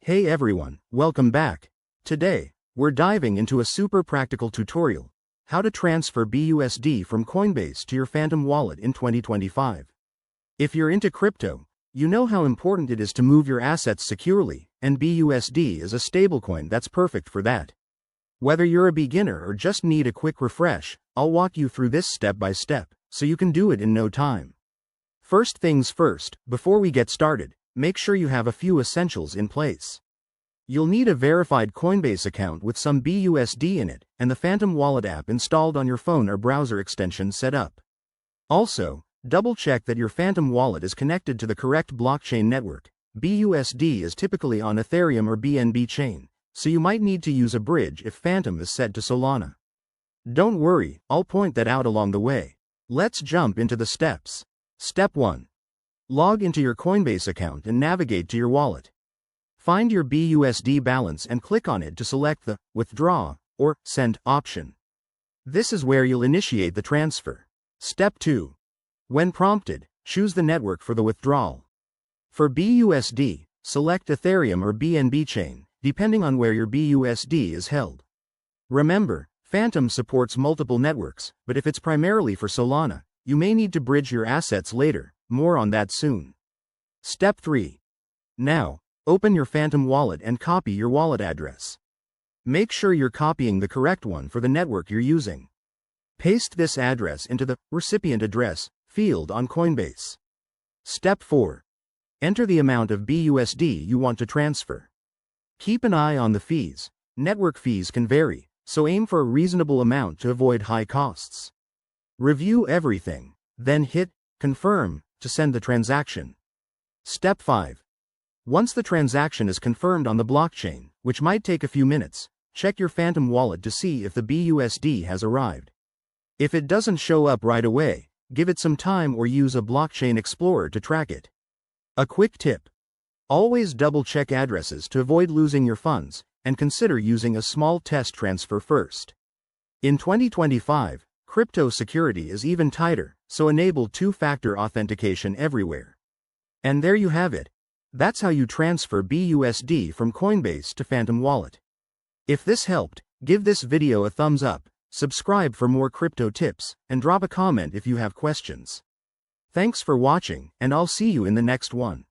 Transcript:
Hey everyone, welcome back. Today, we're diving into a super practical tutorial, how to transfer BUSD from Coinbase to your Phantom wallet in 2025. If you're into crypto, you know how important it is to move your assets securely, and BUSD is a stablecoin that's perfect for that. Whether you're a beginner or just need a quick refresh, I'll walk you through this step by step, so you can do it in no time. First things first, before we get started, make sure you have a few essentials in place. You'll need a verified Coinbase account with some BUSD in it, and the Phantom Wallet app installed on your phone or browser extension set up. Also, double-check that your Phantom Wallet is connected to the correct blockchain network. BUSD is typically on Ethereum or BNB chain, so you might need to use a bridge if Phantom is set to Solana. Don't worry, I'll point that out along the way. Let's jump into the steps. Step 1. Log into your Coinbase account and navigate to your wallet. Find your BUSD balance and click on it to select the Withdraw or Send option. This is where you'll initiate the transfer. Step 2. When prompted, choose the network for the withdrawal. For BUSD, select Ethereum or BNB chain, depending on where your BUSD is held. Remember, Phantom supports multiple networks, but if it's primarily for Solana, you may need to bridge your assets later. More on that soon. Step 3. Now, open your Phantom wallet and copy your wallet address. Make sure you're copying the correct one for the network you're using. Paste this address into the Recipient Address field on Coinbase. Step 4. Enter the amount of BUSD you want to transfer. Keep an eye on the fees. Network fees can vary, so aim for a reasonable amount to avoid high costs. Review everything, then hit Confirm to send the transaction. Step 5. Once the transaction is confirmed on the blockchain, which might take a few minutes, check your Phantom wallet to see if the BUSD has arrived. If it doesn't show up right away, give it some time or use a blockchain explorer to track it. A quick tip. Always double-check addresses to avoid losing your funds, and consider using a small test transfer first. In 2025, crypto security is even tighter, so enable two-factor authentication everywhere. And there you have it. That's how you transfer BUSD from Coinbase to Phantom Wallet. If this helped, give this video a thumbs up, subscribe for more crypto tips, and drop a comment if you have questions. Thanks for watching, and I'll see you in the next one.